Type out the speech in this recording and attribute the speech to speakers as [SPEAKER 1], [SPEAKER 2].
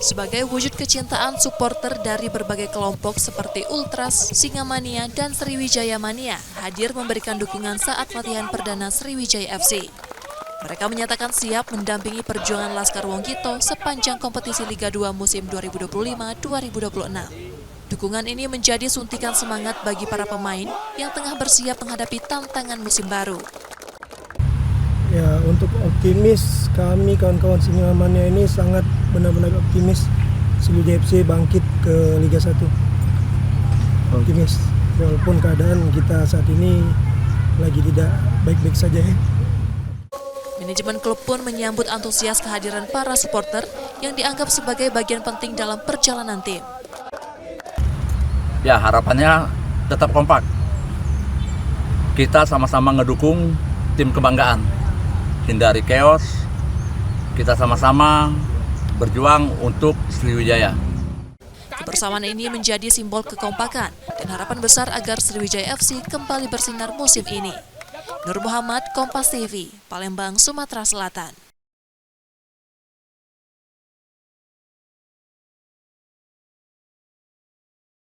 [SPEAKER 1] Sebagai wujud kecintaan supporter dari berbagai kelompok seperti Ultras, Singamania, dan Sriwijaya Mania hadir memberikan dukungan saat latihan perdana Sriwijaya FC. Mereka menyatakan siap mendampingi perjuangan Laskar Wonggito sepanjang kompetisi Liga 2 musim 2025-2026. Dukungan ini menjadi suntikan semangat bagi para pemain yang tengah bersiap menghadapi tantangan musim baru.
[SPEAKER 2] Ya, untuk optimis, kami kawan-kawan Singamania ini sangat benar-benar optimis Sriwijaya FC bangkit ke Liga 1. Optimis, walaupun keadaan kita saat ini lagi tidak baik-baik saja ya.
[SPEAKER 1] Manajemen klub pun menyambut antusias kehadiran para supporter yang dianggap sebagai bagian penting dalam perjalanan tim.
[SPEAKER 3] Ya, harapannya tetap kompak. Kita sama-sama ngedukung tim kebanggaan. Hindari chaos, kita sama-sama berjuang untuk Sriwijaya.
[SPEAKER 1] Kebersamaan ini menjadi simbol kekompakan dan harapan besar agar Sriwijaya FC kembali bersinar musim ini. Nur Muhammad, Kompas TV, Palembang, Sumatera Selatan.